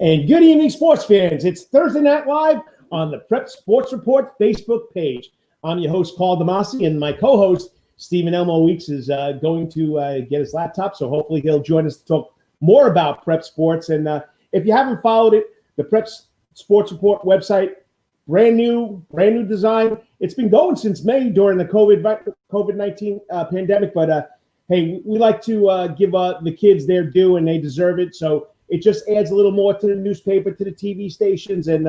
And good evening, sports fans. It's Thursday Night Live on the Prep Sports Report Facebook page. I'm your host, Carl Damasi, and my co-host, Stephen Elmo Weeks, is going to get his laptop, so hopefully he'll join us to talk more about prep sports. And if you haven't followed it, the Prep Sports Report website, brand new design. It's been going since May during the COVID-19 pandemic, but hey, we like to give the kids their due, and they deserve it. So it just adds a little more to the newspaper, to the TV stations, and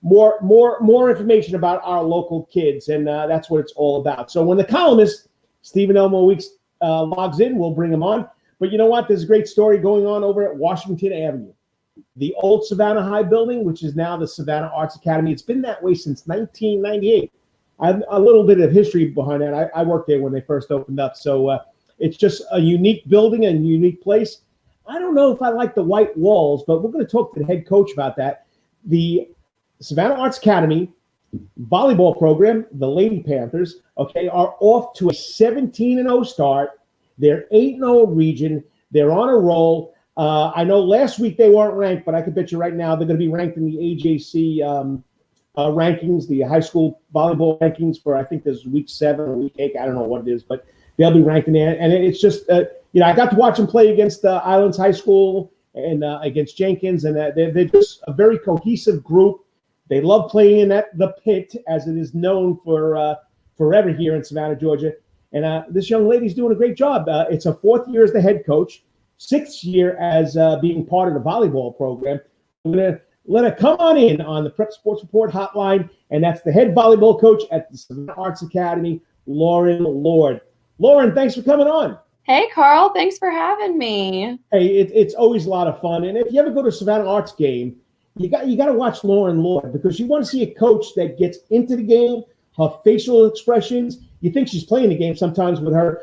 more information about our local kids, and that's what it's all about. So when the columnist Stephen Elmo Weeks logs in, we'll bring him on. But you know what? There's a great story going on over at Washington Avenue, the old Savannah High building, which is now the Savannah Arts Academy. It's been that way since 1998. I have a little bit of history behind that. I worked there when they first opened up, so it's just a unique building and a unique place. I don't know if I like the white walls, but we're going to talk to the head coach about that. The Savannah Arts Academy volleyball program, the Lady Panthers, are off to a 17-0 start. They're 8-0 region. They're on a roll. I know last week they weren't ranked, but I can bet you right now they're going to be ranked in the AJC rankings, the high school volleyball rankings for, I think there's week 7 or week 8. I don't know what it is, but they'll be ranked in there. And it's just, I got to watch them play against Islands High School and against Jenkins, and they're just a very cohesive group. They love playing at the Pit, as it is known for forever here in Savannah, Georgia. And this young lady's doing a great job. It's her 4th year as the head coach, 6th year as being part of the volleyball program. I'm going to let her come on in on the Prep Sports Report hotline, and that's the head volleyball coach at the Savannah Arts Academy, Lauren Lord. Lauren, thanks for coming on. Hey, Carl. Thanks for having me. Hey, it's always a lot of fun. And if you ever go to a Savannah Arts game, you got to watch Lauren Lord, because you want to see a coach that gets into the game, her facial expressions. You think she's playing the game sometimes with her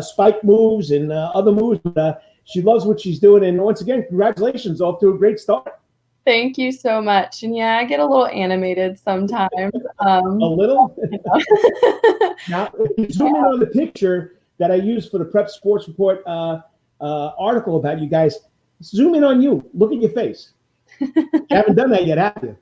spike moves and other moves, but she loves what she's doing. And once again, congratulations, off to a great start. Thank you so much. And yeah, I get a little animated sometimes. A little? Now, if you zoom in on the picture that I used for the Prep Sports Report article about you guys, zoom in on you. Look at your face. You haven't done that yet, have you?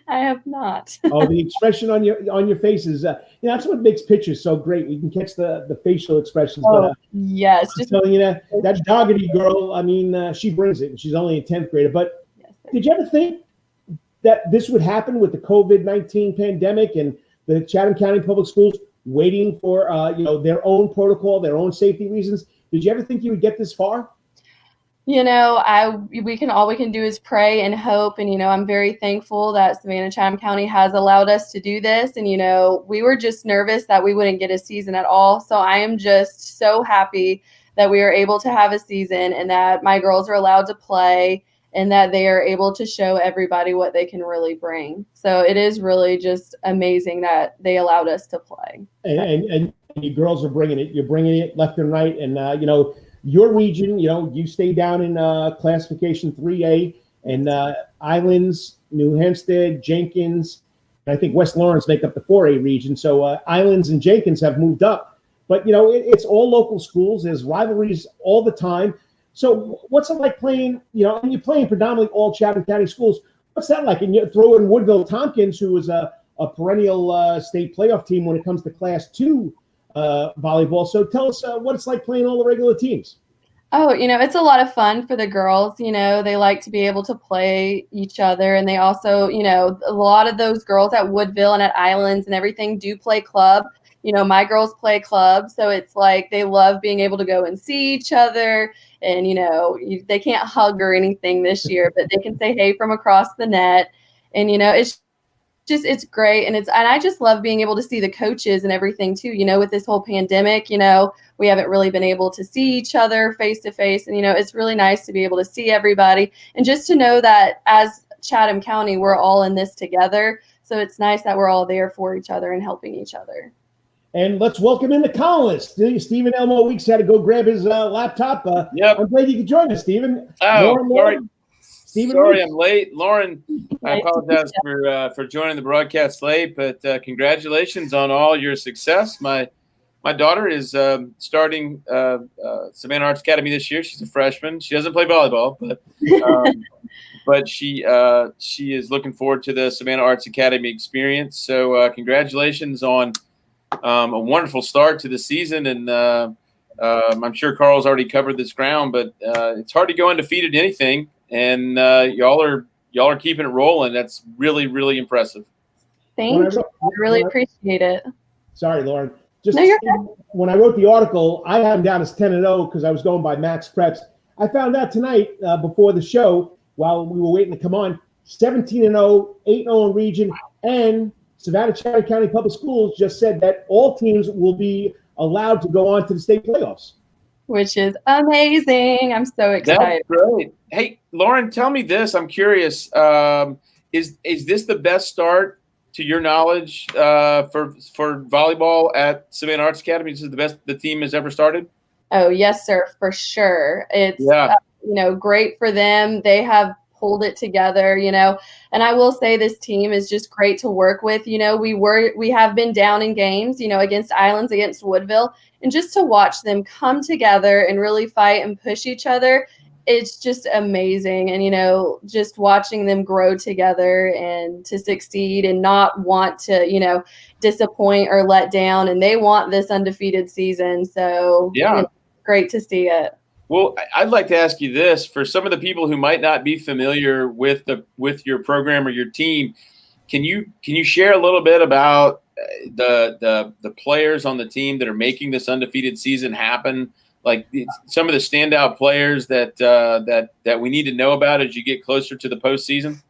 I have not. Oh, the expression on your face is, that's what makes pictures so great. We can catch the facial expressions. Oh, but, yes. I'm telling you that Doggedy girl, I mean, she brings it, and she's only a 10th grader. But yes, did you ever think that this would happen with the COVID-19 pandemic and the Chatham County Public Schools waiting for, their own protocol, their own safety reasons? Did you ever think you would get this far? All we can do is pray and hope. And, I'm very thankful that Savannah Chatham County has allowed us to do this. And, we were just nervous that we wouldn't get a season at all. So I am just so happy that we are able to have a season, and that my girls are allowed to play, and that they are able to show everybody what they can really bring. So it is really just amazing that they allowed us to play. And you girls are bringing it. You're bringing it left and right. And, your region, you stay down in classification 3A, and Islands, New Hempstead, Jenkins, and I think West Lawrence make up the 4A region. So Islands and Jenkins have moved up. But, it's all local schools. There's rivalries all the time. So what's it like playing, and you're playing predominantly all Chatham County schools. What's that like? And you throw in Woodville Tompkins, who is a perennial state playoff team when it comes to Class 2 volleyball. So tell us what it's like playing all the regular teams. Oh, it's a lot of fun for the girls. They like to be able to play each other. And they also, a lot of those girls at Woodville and at Islands and everything do play club. My girls play club. So it's like they love being able to go and see each other. And, they can't hug or anything this year, but they can say hey from across the net. And, it's great. And I just love being able to see the coaches and everything too, with this whole pandemic, we haven't really been able to see each other face to face. And, it's really nice to be able to see everybody, and just to know that as Chatham County, we're all in this together. So it's nice that we're all there for each other and helping each other. And let's welcome in the columnist. Stephen Elmo Weeks had to go grab his laptop. Yep. I'm glad you could join us, Stephen. Oh, sorry. Stephen Sorry, Weeks. I'm late. Lauren, I apologize for joining the broadcast late, but congratulations on all your success. My daughter is starting Savannah Arts Academy this year. She's a freshman. She doesn't play volleyball, but but she is looking forward to the Savannah Arts Academy experience. So congratulations on a wonderful start to the season. And I'm sure Carl's already covered this ground, but it's hard to go undefeated in anything. And y'all are keeping it rolling. That's really, really impressive. Thank you. I really appreciate it. Sorry, Lauren. When I wrote the article, I had him down as 10-0 because I was going by Max Preps. I found out tonight before the show, while we were waiting to come on, 17-0, 8-0 in region, and Savannah Chatham County Public Schools just said that all teams will be allowed to go on to the state playoffs. Which is amazing. I'm so excited. That's great. Hey, Lauren, tell me this. I'm curious. Is this the best start, to your knowledge, for volleyball at Savannah Arts Academy? This is the best the team has ever started? Oh, yes, sir, for sure. It's great for them. They have pulled it together, and I will say this team is just great to work with. We have been down in games, against Islands, against Woodville, and just to watch them come together and really fight and push each other, it's just amazing. And, just watching them grow together and to succeed and not want to, disappoint or let down. And they want this undefeated season. So great to see it. Well, I'd like to ask you this: for some of the people who might not be familiar with your program or your team, can you share a little bit about the players on the team that are making this undefeated season happen? Like some of the standout players that we need to know about as you get closer to the postseason?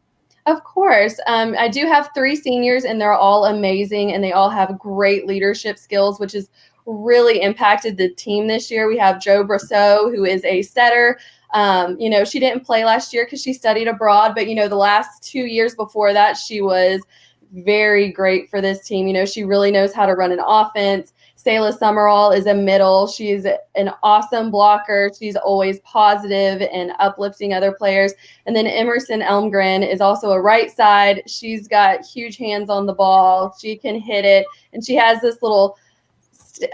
Of course. I do have 3 seniors, and they're all amazing, and they all have great leadership skills, which has really impacted the team this year. We have Jo Brosseau, who is a setter. She didn't play last year because she studied abroad, but, the last 2 years before that, she was very great for this team. She really knows how to run an offense. Sayla Summerall is a middle. She's an awesome blocker. She's always positive and uplifting other players. And then Emerson Elmgren is also a right side. She's got huge hands on the ball. She can hit it. And she has this little,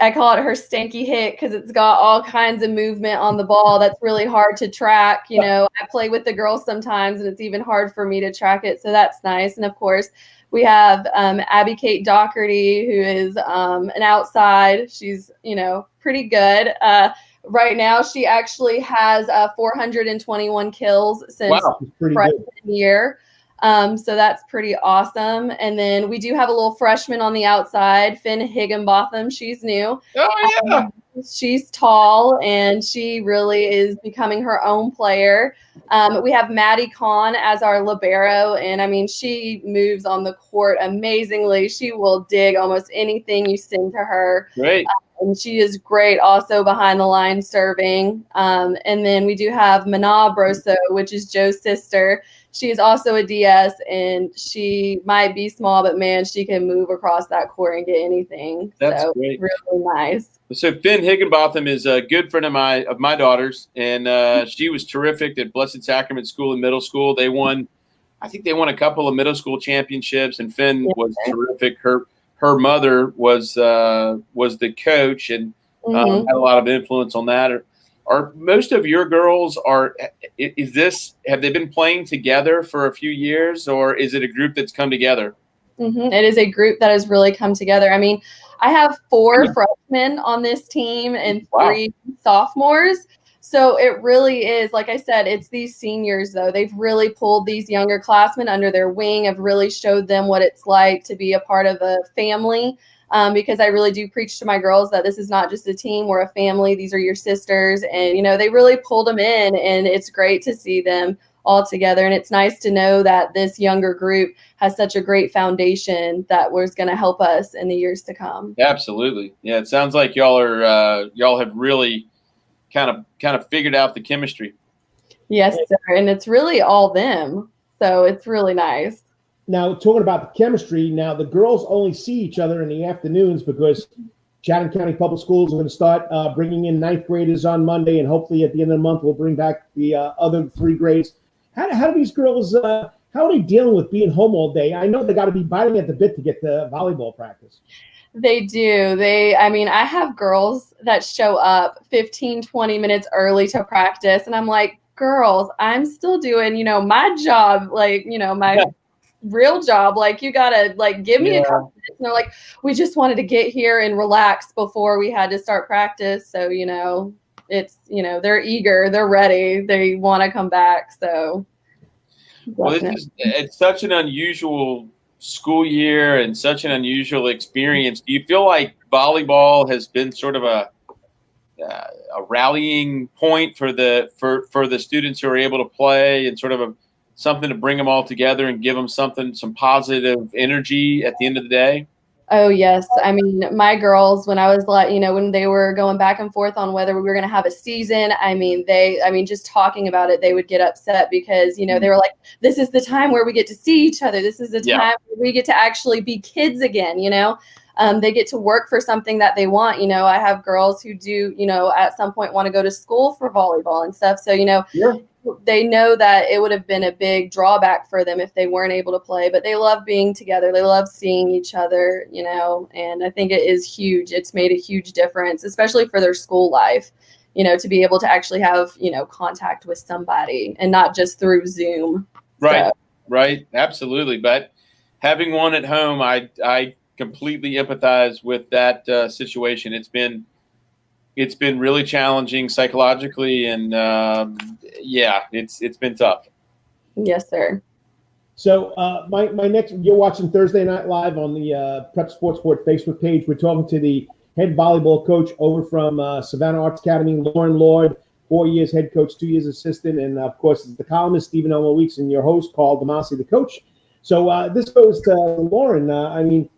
I call it her stanky hit because it's got all kinds of movement on the ball that's really hard to track. I play with the girls sometimes, and it's even hard for me to track it. So that's nice. And, of course, we have Abby Kate Doherty, who is an outside. She's, pretty good. Right now, she actually has 421 kills since freshman year. So that's pretty awesome. And then we do have a little freshman on the outside, Finn Higginbotham. She's new. Oh, yeah. She's tall, and she really is becoming her own player. We have Maddie Kahn as our libero, and, she moves on the court amazingly. She will dig almost anything you send to her. Great. And she is great also behind the line serving. And then we do have Mana Brosseau, which is Joe's sister. She is also a DS, and she might be small, but, man, she can move across that court and get anything. That's great. Really nice. So Finn Higginbotham is a good friend of my daughter's, and she was terrific at Blessed Sacrament School in middle school. I think they won a couple of middle school championships, and Finn was terrific. Her mother was the coach and had a lot of influence on that. Are most of your girls have they been playing together for a few years, or is it a group that's come together? It is a group that has really come together. I have 4 freshmen on this team and 3 sophomores. So it really is, like I said, it's these seniors, though. They've really pulled these younger classmen under their wing, have really showed them what it's like to be a part of a family. Because I really do preach to my girls that this is not just a team, we're a family. These are your sisters. And, they really pulled them in, and it's great to see them all together. And it's nice to know that this younger group has such a great foundation that was going to help us in the years to come. Absolutely. Yeah. It sounds like y'all have really kind of figured out the chemistry. Yes, sir. And it's really all them. So it's really nice. Now, talking about the chemistry, now the girls only see each other in the afternoons because Chatham County Public Schools are going to start bringing in 9th graders on Monday, and hopefully at the end of the month we'll bring back the other 3 grades. How do these girls, how are they dealing with being home all day? I know they got to be biting at the bit to get to volleyball practice. They do. I have girls that show up 15, 20 minutes early to practice, and I'm like, girls, I'm still doing, you know, my job, like, you know, my real job. Like, you gotta like give me a couple minutes. And they're like, we just wanted to get here and relax before we had to start practice. So, you know, it's, you know, they're eager, they're ready, they want to come back. So well, it's such an unusual school year and such an unusual experience. Do you feel like volleyball has been sort of a rallying point for the students who are able to play, and sort of something to bring them all together and give them some positive energy at the end of the day? Oh, yes. I mean, my girls, when I was like, you know, when they were going back and forth on whether we were going to have a season, I mean, just talking about it, they would get upset because, you know, they were like, this is the time where we get to see each other. This is the time where we get to actually be kids again, you know. They get to work for something that they want. You know, I have girls who do, you know, at some point want to go to school for volleyball and stuff. So, you know, they know that it would have been a big drawback for them if they weren't able to play, but they love being together. They love seeing each other, you know, and I think it is huge. It's made a huge difference, especially for their school life, you know, to be able to actually have, you know, contact with somebody and not just through Zoom. Right. So. Right. Absolutely. But having one at home, I completely empathize with that situation. It's been really challenging psychologically, and it's been tough. Yes, sir. So my next, you're watching Thursday Night Live on the Prep Sports Board Facebook page. We're talking to the head volleyball coach over from Savannah Arts Academy, Lauren Lord, 4 years head coach, 2 years assistant, and of course the columnist Stephen Elmo Weeks and your host Carl Demasi, the coach. So this goes to Lauren. I mean,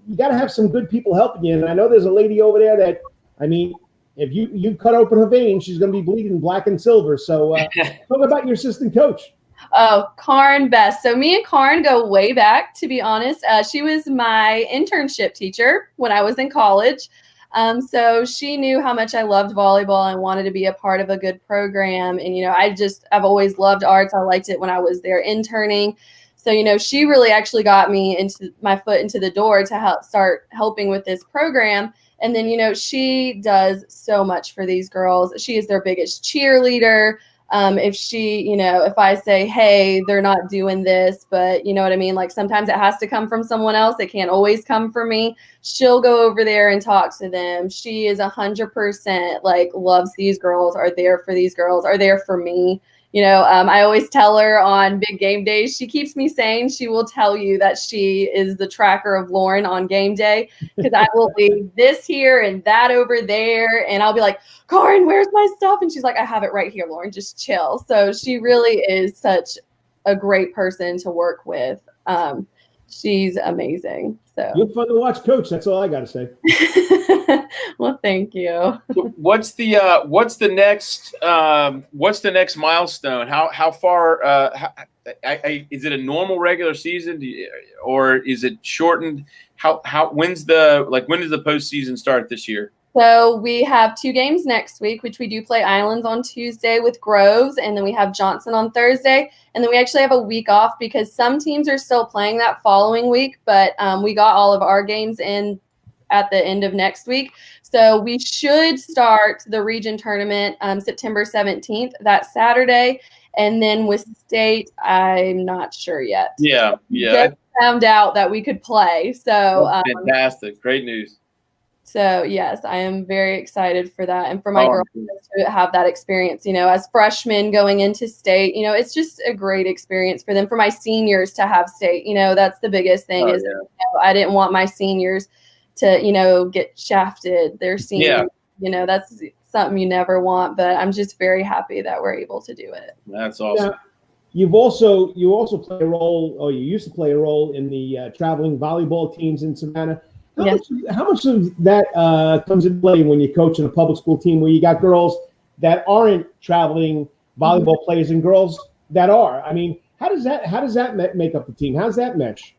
you got to have some good people helping you, and I know there's a lady over there that, I mean, if you cut open her vein, she's going to be bleeding black and silver. So talk about your assistant coach. Oh, Karn Best. So me and Karn go way back, to be honest. She was my internship teacher when I was in college. So she knew how much I loved volleyball and wanted to be a part of a good program. And, you know, I've always loved arts. I liked it when I was there interning. So, you know, she really actually got me into my foot into the door to start helping with this program. And then, you know, she does so much for these girls. She is their biggest cheerleader. If I say, hey, they're not doing this, but you know what I mean? Like sometimes it has to come from someone else. It can't always come from me. She'll go over there and talk to them. She is 100% like loves these girls, are there for these girls, are there for me. You know, I always tell her on big game days, she keeps me sane. She will tell you that she is the tracker of Lauren on game day, because I will leave this here and that over there. And I'll be like, Karin, where's my stuff? And she's like, I have it right here, Lauren, just chill. So she really is such a great person to work with. She's amazing. So You're fun to watch, Coach. That's all I got to say. Well, thank you. What's the next milestone? How far? Is it a normal regular season, or is it shortened? When does the postseason start this year? So we have 2 games next week, which we do play Islands on Tuesday with Groves, and then we have Johnson on Thursday. And then we actually have a week off because some teams are still playing that following week, but we got all of our games in at the end of next week. So we should start the region tournament September 17th, that Saturday. And then with state, I'm not sure yet. Yeah. Just found out that we could play. So fantastic. Great news. So, yes, I am very excited for that. And for my girls to have that experience, you know, as freshmen going into state, you know, it's just a great experience for them. For my seniors to have state, you know, that's the biggest thing you know, I didn't want my seniors to, you know, get shafted. Their seniors, you know, that's something you never want. But I'm just very happy that we're able to do it. That's awesome. You also play a role, or you used to play a role in the traveling volleyball teams in Savannah. How much of that comes into play when you coach in a public school team where you got girls that aren't traveling volleyball players and girls that are? I mean, how does that make up the team? How does that mesh?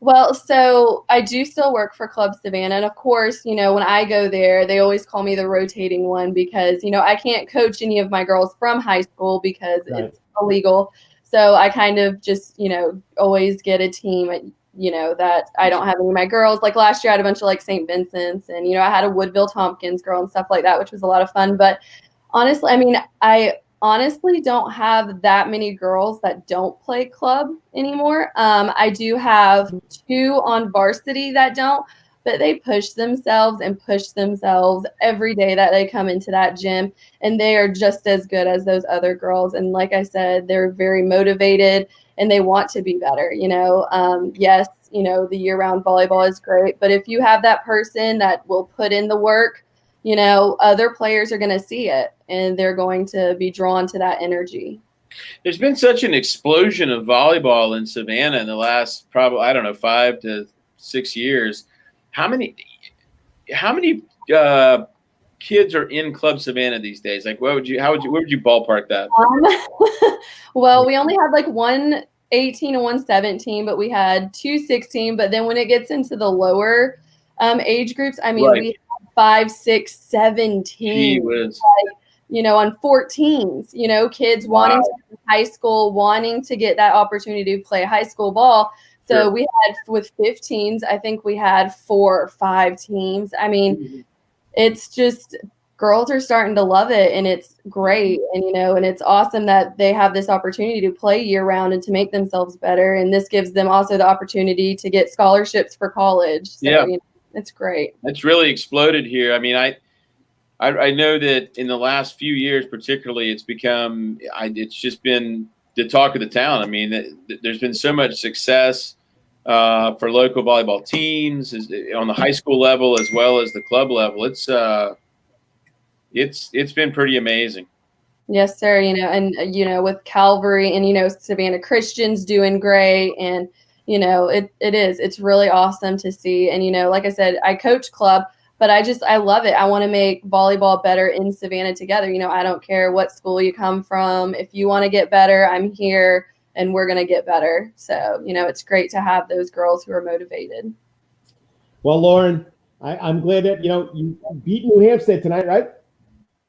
Well, so I do still work for Club Savannah. And of course, you know, when I go there, they always call me the rotating one because, you know, I can't coach any of my girls from high school because it's illegal. So I kind of just, you know, always get a team, you know, that I don't have any of my girls. Like last year I had a bunch of like St. Vincent's, and, you know, I had a Woodville Tompkins girl and stuff like that, which was a lot of fun. But honestly, I mean, I honestly don't have that many girls that don't play club anymore. I do have 2 on varsity that don't, but they push themselves every day that they come into that gym, and they are just as good as those other girls. And like I said, they're very motivated and they want to be better. Yes, the year-round volleyball is great, but if you have that person that will put in the work, other players are going to see it and they're going to be drawn to that energy. There's been such an explosion of volleyball in Savannah in the last probably, I don't know, 5 to 6 years. How many kids are in Club Savannah these days? Like, where would you ballpark that? Well, we only had like 1 18 and 1 17, but we had 2 16. But then when it gets into the lower age groups, I mean, Right. we had 5, 6, 7 teams, on 14s, kids wanting to go to high school, wanting to get that opportunity to play high school ball. So Sure. we had, with 15s, I think we had 4 or 5 teams. I mean, it's just girls are starting to love it, and it's great. And, and it's awesome that they have this opportunity to play year round and to make themselves better. And this gives them also the opportunity to get scholarships for college. So, Yeah. It's great. It's really exploded here. I mean, I know that in the last few years, particularly, it's become it's just been the talk of the town. I mean, there's been so much success for local volleyball teams on the high school level as well as the club level. It's been pretty amazing. Yes, sir. With Calvary and Savannah Christian's doing great, and it's really awesome to see. And like I said, I coach club, but I love it. I want to make volleyball better in Savannah together. I don't care what school you come from. If you want to get better, I'm here, and we're going to get better. So, it's great to have those girls who are motivated. Well, Lauren, I'm glad that, you beat New Hampstead tonight, right?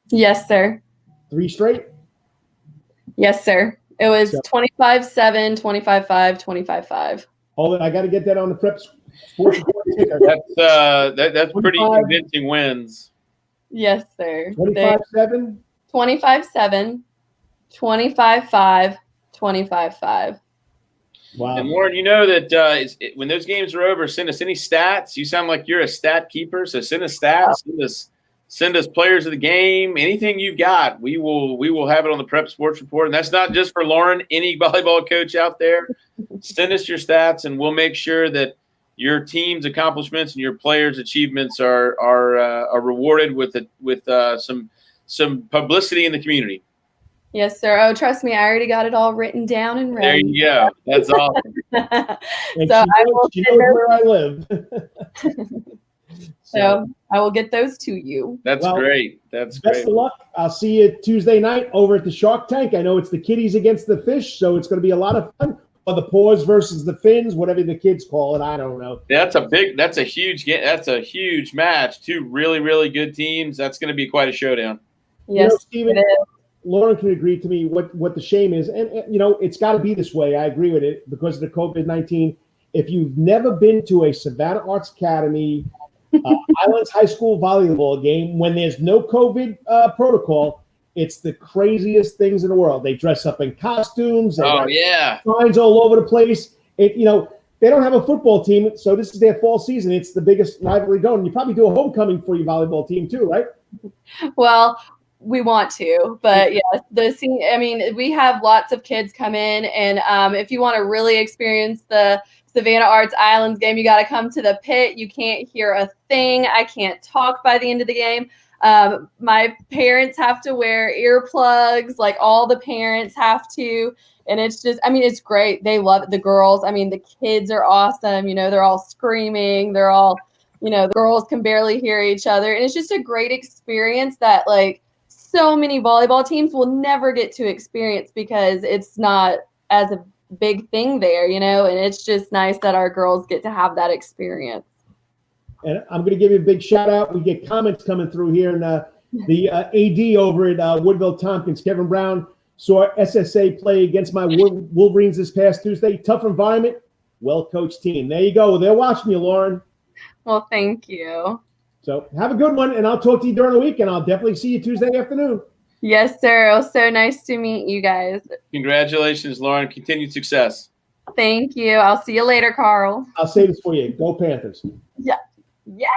Yes, sir. 3 straight? Yes, sir. It was 25-7, 25-5, 25-5. Hold it. I got to get that on the Prep Sports Report ticker. That's pretty 25. convincing wins. Yes, sir. 25-7? 25-7, 25-5, 25-5. Wow. And Lauren, you know that when those games are over, send us any stats. You sound like you're a stat keeper, so send us stats. Send us players of the game. Anything you've got, we will have it on the Prep Sports Report. And that's not just for Lauren. Any volleyball coach out there, send us your stats, and we'll make sure that your team's accomplishments and your players' achievements are rewarded with some publicity in the community. Yes, sir. Oh, trust me, I already got it all written down and ready. There you go. That's awesome. So she knows where I live. So I will get those to you. That's great. That's best great. of luck. I'll see you Tuesday night over at the Shark Tank. I know it's the kiddies against the fish, so it's going to be a lot of fun. Or the paws versus the fins, whatever the kids call it. I don't know. That's a huge game. That's a huge match. 2 really, really good teams. That's going to be quite a showdown. Yes, Stephen, Lauren can agree to me what the shame is. And it's got to be this way. I agree with it because of the COVID-19. If you've never been to a Savannah Arts Academy Islands High School volleyball game, when there's no COVID protocol, it's the craziest things in the world. They dress up in costumes. Signs all over the place. They don't have a football team, so this is their fall season. It's the biggest rivalry going. You probably do a homecoming for your volleyball team too, right? Well, we want to, but yes, we have lots of kids come in, and if you want to really experience the Savannah Arts Islands game, you got to come to the pit. You can't hear a thing. I can't talk by the end of the game. My parents have to wear earplugs, like all the parents have to. And it's just, it's great. They love it. The girls, the kids are awesome. They're all screaming. They're all, the girls can barely hear each other. And it's just a great experience that so many volleyball teams will never get to experience because it's not as a big thing there, and it's just nice that our girls get to have that experience. And I'm going to give you a big shout out. We get comments coming through here, and the AD over at Woodville Tompkins, Kevin Brown, saw SSA play against my Wolverines this past Tuesday. Tough environment, well-coached team. There you go. They're watching you, Lauren. Well, thank you. So have a good one, and I'll talk to you during the week, and I'll definitely see you Tuesday afternoon. Yes, sir. It was so nice to meet you guys. Congratulations, Lauren. Continued success. Thank you. I'll see you later, Carl. I'll say this for you. Go Panthers. Yeah. Yeah.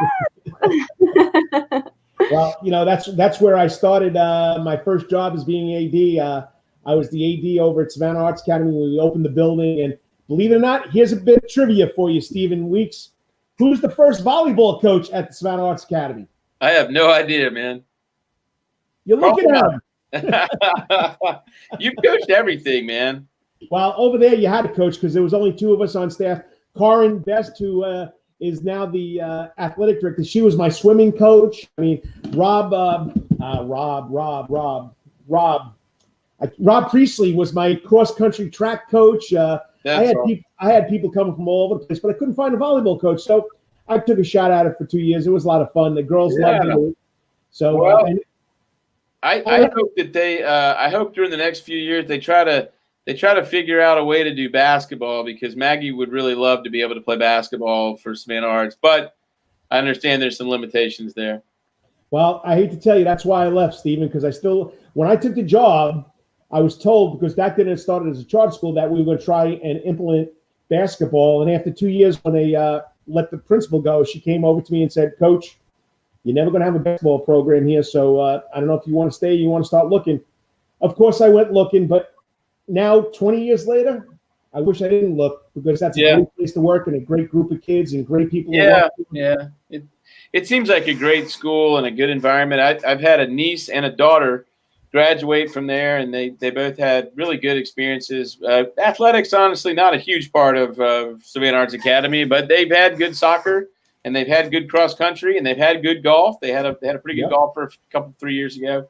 Well, that's where I started my first job as being AD. I was the AD over at Savannah Arts Academy when we opened the building. And believe it or not, here's a bit of trivia for you, Stephen Weeks. Who's the first volleyball coach at the Savannah Arts Academy? I have no idea, man. You're looking at him. You've coached everything, man. Well, over there you had a coach because there was only two of us on staff. Corin Best, who is now the athletic director. She was my swimming coach. I mean, Rob Priestley was my cross-country track coach. I had people coming from all over the place, but I couldn't find a volleyball coach. So I took a shot at it for 2 years. It was a lot of fun. The girls loved it. So I hope that I hope during the next few years they try to figure out a way to do basketball, because Maggie would really love to be able to play basketball for Savannah Arts, but I understand there's some limitations there. Well, I hate to tell you, that's why I left, Stephen, because when I took the job, I was told, because back then it started as a charter school, that we were going to try and implement basketball. And after 2 years, when they let the principal go, she came over to me and said, Coach, you're never going to have a basketball program here, so I don't know if you want to stay or you want to start looking. Of course, I went looking, but now, 20 years later, I wish I didn't look, because that's a great place to work and a great group of kids and great people. Yeah. It seems like a great school and a good environment. I've had a niece and a daughter graduate from there, and they both had really good experiences. Athletics, honestly, not a huge part of Savannah Arts Academy, but they've had good soccer, and they've had good cross country, and they've had good golf. They had a pretty good golfer a 3 years ago.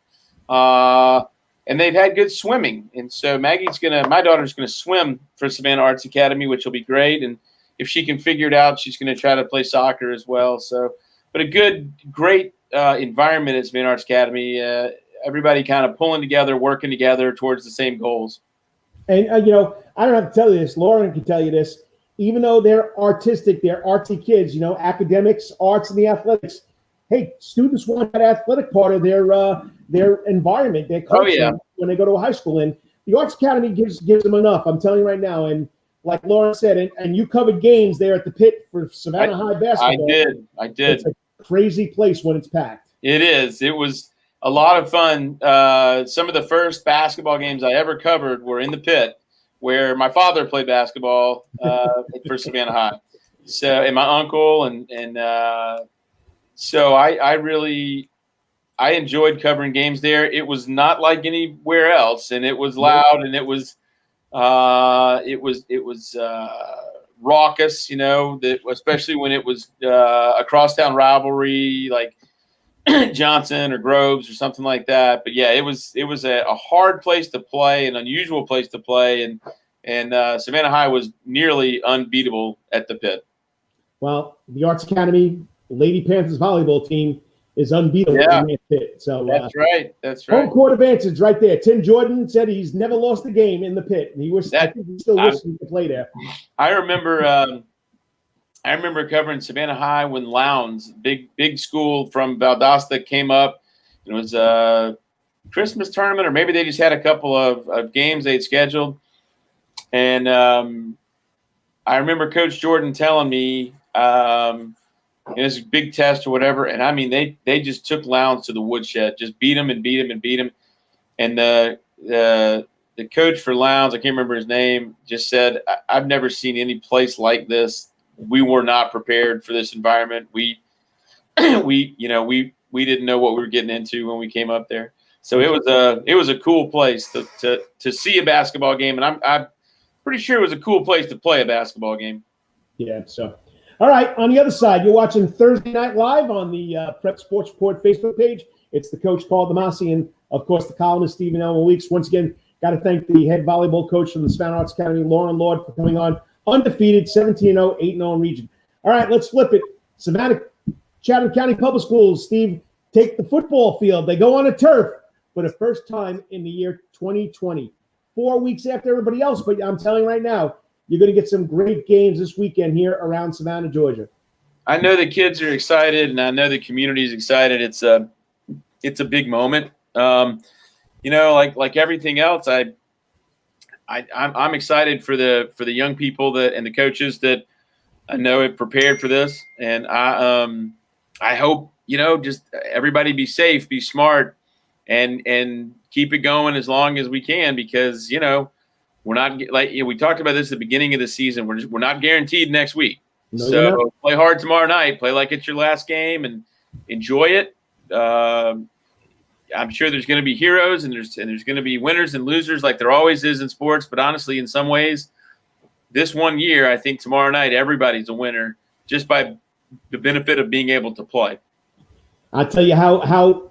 And they've had good swimming. And so my daughter's going to swim for Savannah Arts Academy, which will be great. And if she can figure it out, she's going to try to play soccer as well. So, but a great environment at Savannah Arts Academy. Everybody kind of pulling together, working together towards the same goals. And, I don't have to tell you this. Lauren can tell you this. Even though they're artistic, they're artsy kids, academics, arts, and the athletics. Hey, students want that athletic part of their environment, their culture when they go to a high school. And the Arts Academy gives them enough. I'm telling you right now. And like Lauren said, and you covered games there at the pit for Savannah High basketball. I did. It's a crazy place when it's packed. It is. It was a lot of fun. Some of the first basketball games I ever covered were in the pit, where my father played basketball for Savannah High. So, and my uncle and so I enjoyed covering games there. It was not like anywhere else, and it was loud, and it was raucous, especially when it was a crosstown rivalry like Johnson or Groves or something like that. But yeah, it was a hard place to play, an unusual place to play, and Savannah High was nearly unbeatable at the pit. Well, the Arts Academy Lady Panthers volleyball team is unbeatable in that pit. So that's right. Home court advantage right there. Tim Jordan said he's never lost a game in the pit, and I think he still wishes he could play there. I remember covering Savannah High when Lowndes, big school from Valdosta, came up. It was a Christmas tournament, or maybe they just had a couple of games they'd scheduled. And I remember Coach Jordan telling me it was a big test or whatever. And I mean, they just took Lowndes to the woodshed, just beat them. And the coach for Lowndes, I can't remember his name, just said, I've never seen any place like this. We were not prepared for this environment. We didn't know what we were getting into when we came up there. So it was a cool place to see a basketball game. And I'm pretty sure it was a cool place to play a basketball game. Yeah. So, all right. On the other side, you're watching Thursday Night Live on the Prep Sports Report Facebook page. It's the coach, Paul Damasi, and, of course, the columnist, Stephen Elmo Weeks. Once again, got to thank the head volleyball coach from the Savannah Arts Academy, Lauren Lord, for coming on. Undefeated, 17-0, 8-0 in region. All right, let's flip it. Savannah, Chatham County Public Schools, Steve, take the football field. They go on a turf for the first time in the year 2020. 4 weeks after everybody else, but I'm telling you right now, you're going to get some great games this weekend here around Savannah, Georgia. I know the kids are excited, and I know the community is excited. It's a big moment. like everything else, I'm excited for the young people and the coaches that I know have prepared for this, and I hope just everybody be safe, be smart, and keep it going as long as we can, because we're not we talked about this at the beginning of the season. We're not guaranteed next week. No, So play hard tomorrow night. Play like it's your last game and enjoy it. I'm sure there's going to be heroes and there's going to be winners and losers like there always is in sports. But honestly, in some ways, this one year, I think tomorrow night everybody's a winner just by the benefit of being able to play. I'll tell you how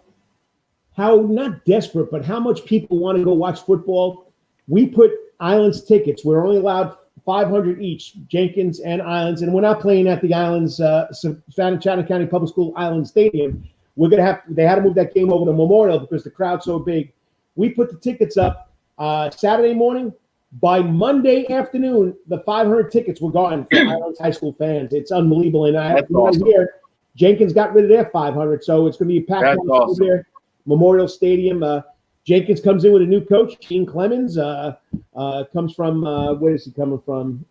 not desperate, but how much people want to go watch football. We put Islands tickets. We're only allowed 500 each, Jenkins and Islands, and we're not playing at the Islands, Savannah County Public School Island Stadium. They had to move that game over to Memorial because the crowd's so big. We put the tickets up Saturday morning. By Monday afternoon, the 500 tickets were gone for Islands High School fans. It's unbelievable. And I have awesome. Here, Jenkins got rid of their 500, so it's going to be a packed house awesome. over there, Memorial Stadium. Jenkins comes in with a new coach, Gene Clemens. Comes from where is he coming from?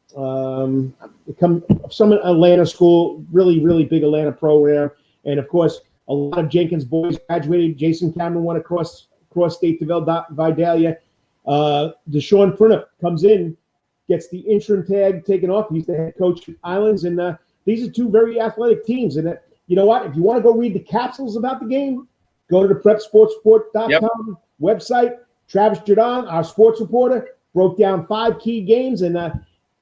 Some Atlanta school, really, really big Atlanta program. And of course, a lot of Jenkins boys graduated. Jason Cameron went across state to Vidalia. Deshaun Prunup comes in, gets the interim tag taken off. He's the head coach at Islands, and these are two very athletic teams. And you know what? If you want to go read the capsules about the game, go to the PrepSportsReport.com website. Travis Jordan, our sports reporter, broke down 5 key games, and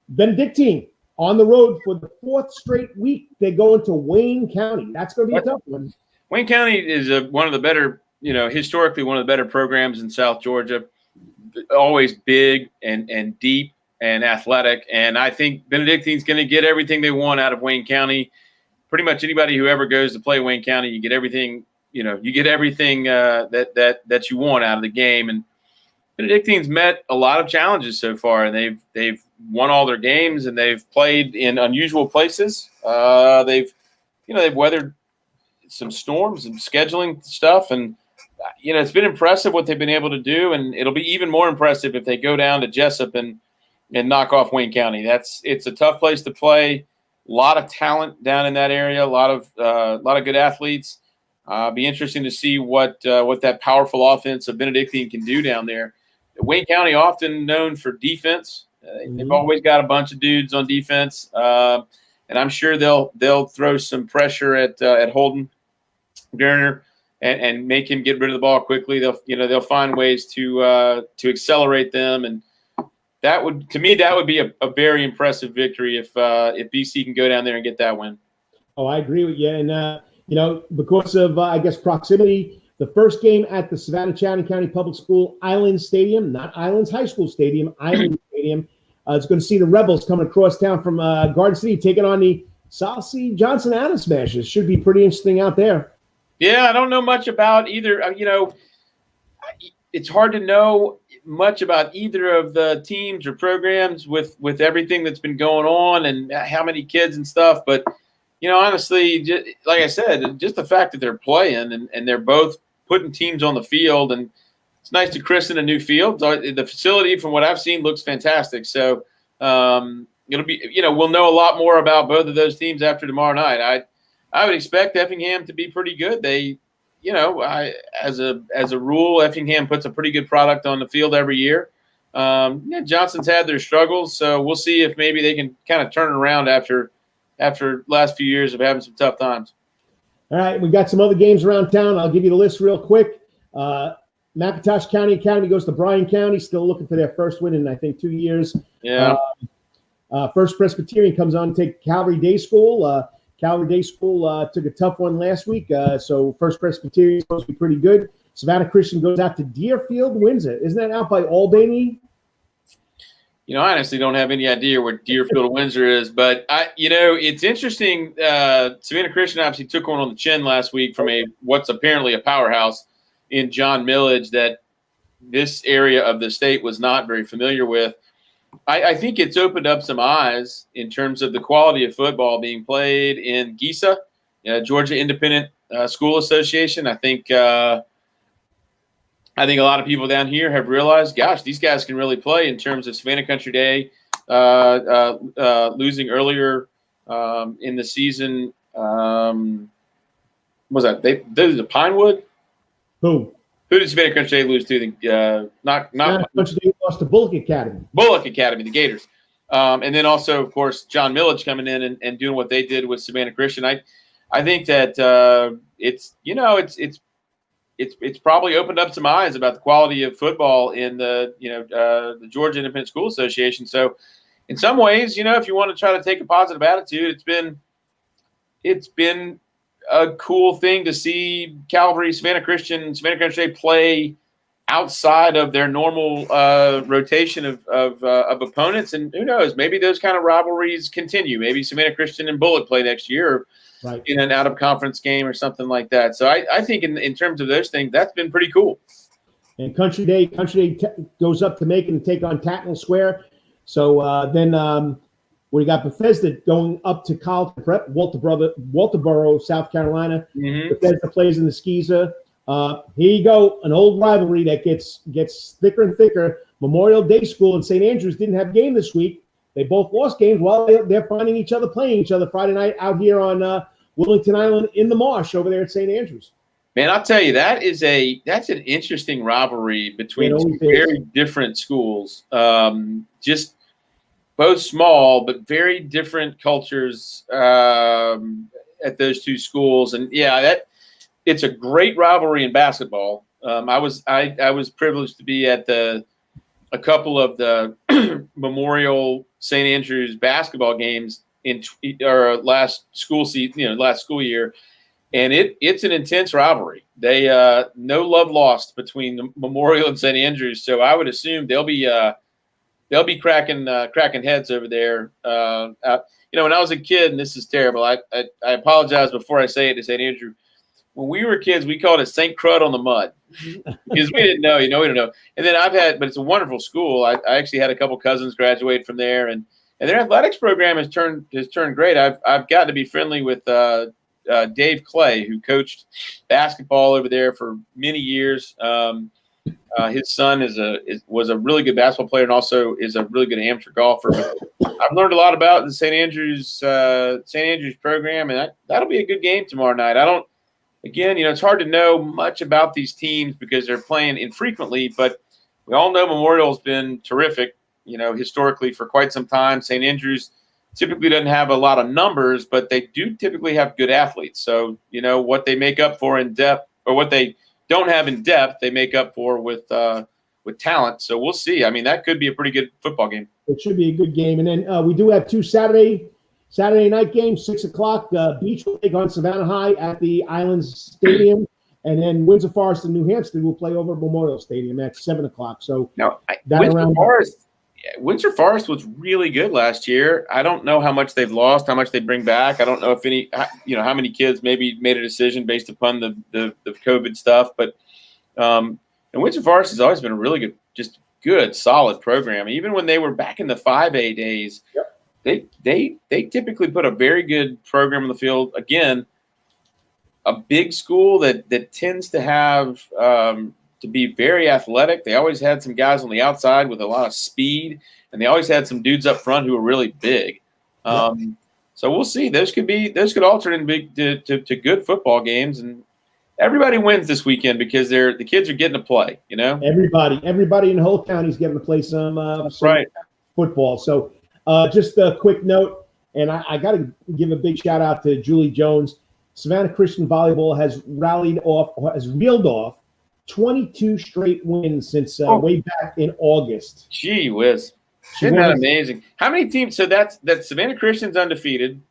Benedictine on the road for the 4th straight week. They go into Wayne County. That's going to be a tough one. Wayne County is one of the better, historically one of the better programs in South Georgia. Always big and deep and athletic, and I think Benedictine's going to get everything they want out of Wayne County. Pretty much anybody who ever goes to play Wayne County, you get everything. You get everything that you want out of the game. And Benedictine's met a lot of challenges so far, and they've won all their games, and they've played in unusual places. They've weathered some storms and scheduling stuff, and it's been impressive what they've been able to do, and it'll be even more impressive if they go down to Jessup and knock off Wayne County. It's a tough place to play. A lot of talent down in that area. A lot of good athletes. Be interesting to see what that powerful offense of Benedictine can do down there. Wayne County often known for defense. They've always got a bunch of dudes on defense, and I'm sure they'll throw some pressure at Holden Garner and make him get rid of the ball quickly. They'll find ways to accelerate them, and that would be a very impressive victory if BC can go down there and get that win. Oh, I agree with you, and because of I guess proximity, the first game at the Savannah County Public School Islands Stadium, not Islands High School Stadium, Islands Stadium. It's going to see the Rebels coming across town from Garden City, taking on the South Sea Johnson Adams Smashers. Should be pretty interesting out there. Yeah, I don't know much about either. It's hard to know much about either of the teams or programs with everything that's been going on and how many kids and stuff. But, honestly, just, like I said, just the fact that they're playing and they're both putting teams on the field, and it's nice to christen a new field. The facility, from what I've seen, looks fantastic. So it'll be, we'll know a lot more about both of those teams after tomorrow night. I would expect Effingham to be pretty good. They, as a rule, Effingham puts a pretty good product on the field every year. Johnson's had their struggles, so we'll see if maybe they can kind of turn it around after last few years of having some tough times. All right, we got some other games around town. I'll give you the list real quick. McIntosh County Academy goes to Bryan County, still looking for their first win in, I think, 2 years. Yeah. First Presbyterian comes on to take Calvary Day School. Calvary Day School took a tough one last week, so First Presbyterian is supposed to be pretty good. Savannah Christian goes out to Deerfield, wins it. Isn't that out by Albany? I honestly don't have any idea where Deerfield Windsor is, but it's interesting. Savannah Christian obviously took one on the chin last week from what's apparently a powerhouse in John Millage that this area of the state was not very familiar with. I think it's opened up some eyes in terms of the quality of football being played in GISA, Georgia Independent School Association. I think I think a lot of people down here have realized, gosh, these guys can really play in terms of Savannah Country Day losing earlier in the season. Was that they lose to Pinewood? Who? Who did Savannah Country Day lose to? Not Country Day lost to Bullock Academy. Bullock Academy, the Gators. And then also, of course, John Millage coming in and doing what they did with Savannah Christian. I think that it's probably opened up some eyes about the quality of football in the Georgia Independent School Association. So, in some ways, if you want to try to take a positive attitude, it's been a cool thing to see Calvary, Savannah Christian, Savannah Country Day play outside of their normal rotation of opponents. And who knows, maybe those kind of rivalries continue. Maybe Savannah Christian and Bullock play next year, or right, in an out-of-conference game or something like that. So I think in terms of those things, that's been pretty cool. And Country Day goes up to Macon to take on Tatnall Square. So then we got Bethesda going up to College Prep, Walterboro, South Carolina. Mm-hmm. Bethesda plays in the Skeezer. Here you go, an old rivalry that gets thicker and thicker. Memorial Day School and St. Andrews didn't have a game this week. They both lost games while they're finding each other, playing each other Friday night out here on Willington Island in the marsh over there at St. Andrews. Man, I'll tell you, that's an interesting rivalry between two very different schools. Just both small, but very different cultures at those two schools. And yeah, it's a great rivalry in basketball. I was privileged to be at a couple of the Memorial St. Andrews basketball games in last school season, last school year, and it's an intense rivalry. They no love lost between Memorial and St. Andrews, so I would assume they'll be cracking heads over there. When I was a kid, and this is terrible, I apologize before I say it to St. Andrew. When we were kids, we called it St. Crud on the Mud because we didn't know, we don't know. And then but it's a wonderful school. I actually had a couple cousins graduate from there, and their athletics program has turned great. I've gotten to be friendly with Dave Clay, who coached basketball over there for many years. His son was a really good basketball player and also is a really good amateur golfer. I've learned a lot about the St. Andrews program, and that'll be a good game tomorrow night. Again, it's hard to know much about these teams because they're playing infrequently, but we all know Memorial's been terrific, historically for quite some time. St. Andrews typically doesn't have a lot of numbers, but they do typically have good athletes. So, what they make up for in depth, or what they don't have in depth, they make up for with talent. So we'll see. I mean, that could be a pretty good football game. It should be a good game. And then we do have two Saturday night games, 6:00. Beach will take on Savannah High at the Islands Stadium, and then Windsor Forest and New Hampstead will play over at Memorial Stadium at 7:00. So now, Windsor Forest was really good last year. I don't know how much they've lost, how much they bring back. I don't know if how many kids maybe made a decision based upon the COVID stuff. But and Windsor Forest has always been a really good, solid program. Even when they were back in the 5A days. Yep. They typically put a very good program on the field. Again, a big school that tends to have to be very athletic. They always had some guys on the outside with a lot of speed, and they always had some dudes up front who were really big. So we'll see. Those could all turn into to good football games, and everybody wins this weekend because the kids are getting to play. Everybody in the whole county is getting to play some right football. So. Just a quick note, and I got to give a big shout out to Julie Jones. Savannah Christian Volleyball has reeled off 22 straight wins since way back in August. Gee whiz. Isn't that amazing? How many teams? So that's Savannah Christian's undefeated.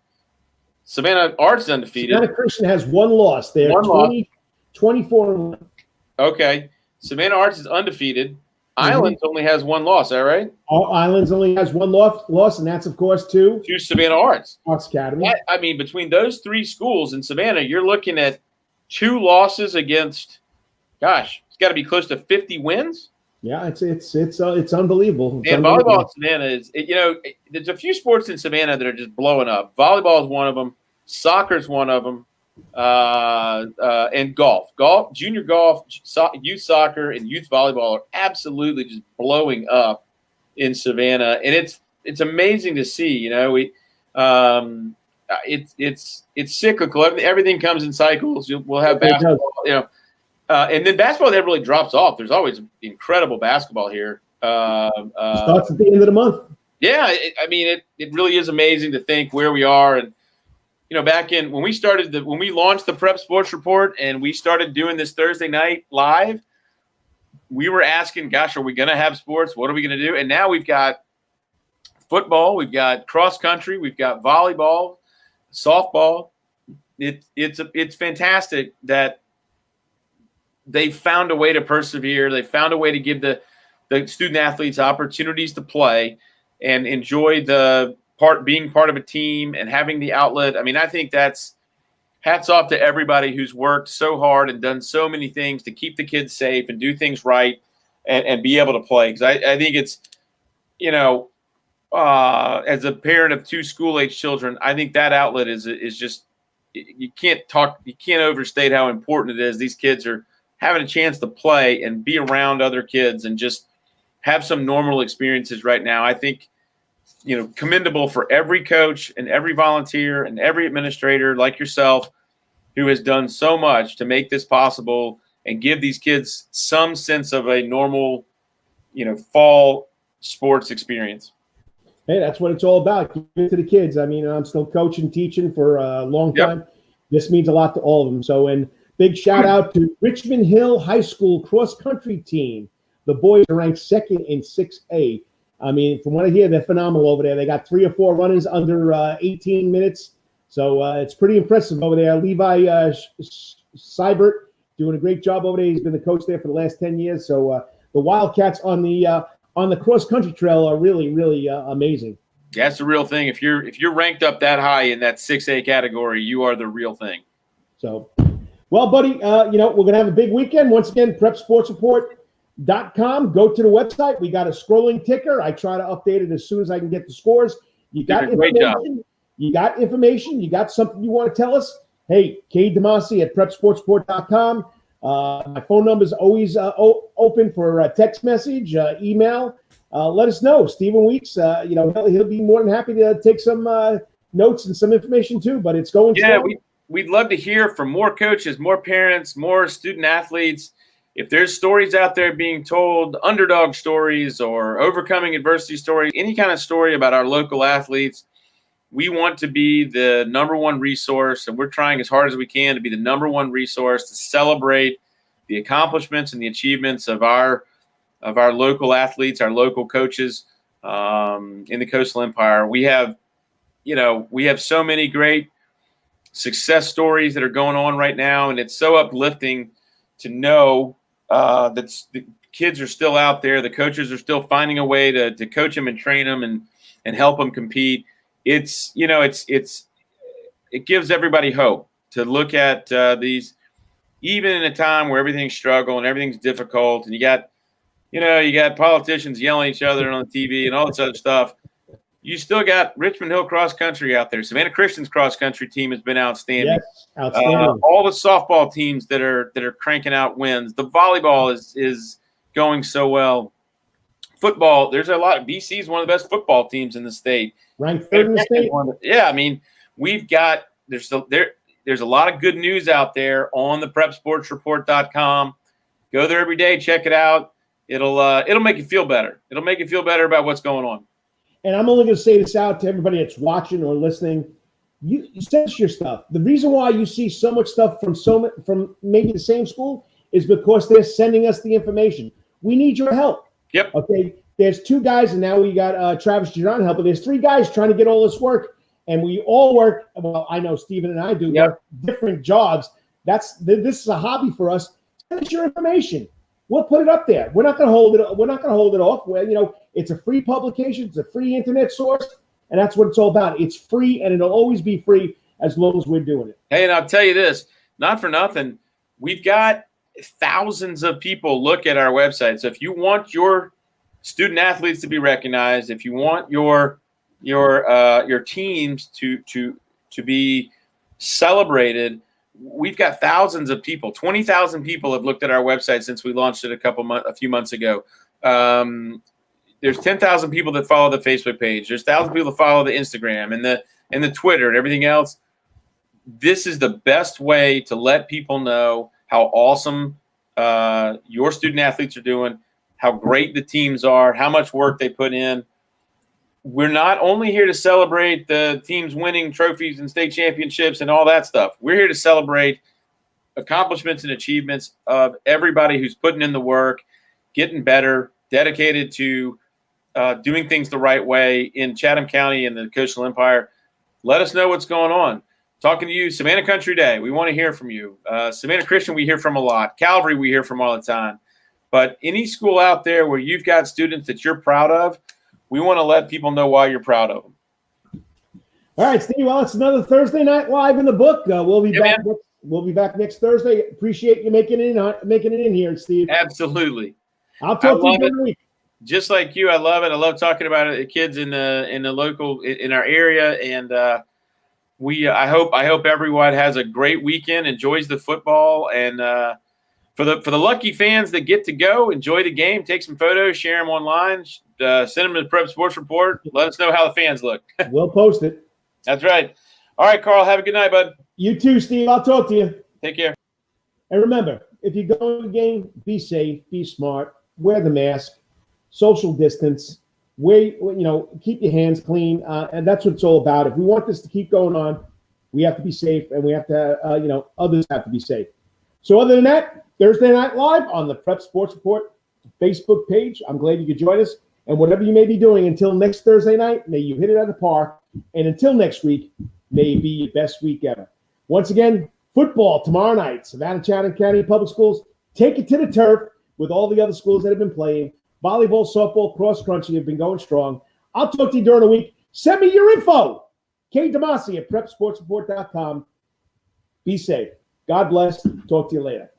Savannah Arts is undefeated. Savannah Christian has one loss. They're 24-1. Okay. Savannah Arts is undefeated. Islands only has one loss, all right? Islands only has one loss, and that's, of course, to Savannah Arts Academy. I mean, between those three schools in Savannah, you're looking at 2 losses against, gosh, it's got to be close to 50 wins. Yeah, it's unbelievable. And volleyball in Savannah is, there's a few sports in Savannah that are just blowing up. Volleyball is one of them. Soccer is one of them. and golf, junior golf, youth soccer, and youth volleyball are absolutely just blowing up in Savannah, and it's amazing to see. You know, it's cyclical. Everything comes in cycles. We'll have basketball, you know, and then basketball never really drops off. There's always incredible basketball here. Starts at the end of the month. Yeah, I mean, it really is amazing to think where we are. And you know, back in when we launched the Prep Sports Report and we started doing this Thursday night live, we were asking, gosh, are we going to have sports? What are we going to do? And now we've got football, we've got cross country, we've got volleyball, softball. It's fantastic that they found a way to persevere. They found a way to give the student athletes opportunities to play and enjoy being part of a team and having the outlet. I mean, I think that's hats off to everybody who's worked so hard and done so many things to keep the kids safe and do things right and be able to play. Because I think it's, you know, as a parent of 2 school-age children, I think that outlet is just you can't overstate how important it is. These kids are having a chance to play and be around other kids and just have some normal experiences right now. I think, you know, commendable for every coach and every volunteer and every administrator like yourself who has done so much to make this possible and give these kids some sense of a normal, you know, fall sports experience. Hey, that's what it's all about. Give it to the kids. I mean, I'm still coaching, teaching for a long time. Yep. This means a lot to all of them. So, and big shout out to Richmond Hill High School cross country team. The boys are ranked 2nd in 6A. I mean, from what I hear, they're phenomenal over there. They got 3 or 4 runners under 18 minutes. So it's pretty impressive over there. Levi Seibert doing a great job over there. He's been the coach there for the last 10 years. So the Wildcats on the cross country trail are really, really amazing. That's the real thing. If you're ranked up that high in that 6A category, you are the real thing. So, well, buddy, you know, we're going to have a big weekend. Once again, PrepSportsReport.com. Go to the website. We got a scrolling ticker. I try to update it as soon as I can get the scores. You got information. You got information. You got something you want to tell us? Hey, Cade Demasi at PrepSportsReport.com. My phone number is always open for text message, email. Let us know. Stephen Weeks, you know, he'll be more than happy to take some notes and some information too. But it's going. Yeah, we'd love to hear from more coaches, more parents, more student athletes. If there's stories out there being told, underdog stories or overcoming adversity stories, any kind of story about our local athletes, we want to be the number one resource, and we're trying as hard as we can to be the number one resource to celebrate the accomplishments and the achievements of our local athletes, our local coaches in the Coastal Empire. We have so many great success stories that are going on right now, and it's so uplifting to know that the kids are still out there. The coaches are still finding a way to coach them and train them and help them compete. It gives everybody hope to look at these, even in a time where everything's struggle and everything's difficult, and you got politicians yelling at each other on the TV and all this other stuff. You still got Richmond Hill cross country out there. Savannah Christian's cross country team has been outstanding. Yes, outstanding. All the softball teams that are cranking out wins. The volleyball is going so well. Football, there's a lot. BC is one of the best football teams in the state. Ranked 3rd in the state. Yeah, I mean, there's a lot of good news out there on the PrepSportsReport.com. Go there every day, check it out. It'll make you feel better. It'll make you feel better about what's going on. And I'm only going to say this out to everybody that's watching or listening. You censor your stuff. The reason why you see so much stuff from maybe the same school is because they're sending us the information. We need your help. Yep. Okay. There's 2 guys, and now we got Travis Giron helping. There's 3 guys trying to get all this work, and we all work. Well, I know Stephen and I do work different jobs. This is a hobby for us. Send us your information. We'll put it up there. We're not going to hold it. We're not going to hold it off. Well, you know, it's a free publication. It's a free internet source, and that's what it's all about. It's free, and it'll always be free as long as we're doing it. Hey, and I'll tell you this, not for nothing, we've got thousands of people look at our website. So if you want your student athletes to be recognized, if you want your teams to be celebrated, we've got thousands of people. 20,000 people have looked at our website since we launched it a few months ago. There's 10,000 people that follow the Facebook page. There's 1,000 people that follow the Instagram and the Twitter and everything else. This is the best way to let people know how awesome your student athletes are doing, how great the teams are, how much work they put in. We're not only here to celebrate the teams winning trophies and state championships and all that stuff. We're here to celebrate accomplishments and achievements of everybody who's putting in the work, getting better, dedicated to doing things the right way in Chatham County and the Coastal Empire. Let us know what's going on. Talking to you, Savannah Country Day, we want to hear from you. Savannah Christian, we hear from a lot. Calvary, we hear from all the time. But any school out there where you've got students that you're proud of, we want to let people know why you're proud of them. All right, Steve. Well, it's another Thursday Night Live in the book. We'll be back. We'll be back next Thursday. Appreciate you making it in here, Steve. Absolutely. I'll talk to you during the week. Just like you, I love it. I love talking about it. The kids in the local in our area, and I hope everyone has a great weekend, enjoys the football, and for the lucky fans that get to go, enjoy the game, take some photos, share them online, send them to the Prep Sports Report. Let us know how the fans look. We'll post it. That's right. All right, Carl, have a good night, bud. You too, Steve. I'll talk to you. Take care. And remember, if you go to the game, be safe, be smart, wear the mask, social distance, keep your hands clean, and that's what it's all about. If we want this to keep going on, we have to be safe, and we have to, others have to be safe. So other than that, Thursday Night Live on the Prep Sports Report Facebook page. I'm glad you could join us. And whatever you may be doing until next Thursday night, may you hit it at the park. And until next week, may it be your best week ever. Once again, football tomorrow night. Savannah Chatham County Public Schools take it to the turf with all the other schools that have been playing. Volleyball, softball, cross country have been going strong. I'll talk to you during the week. Send me your info. Kate Demasi at PrepSportsReport.com. Be safe. God bless. Talk to you later.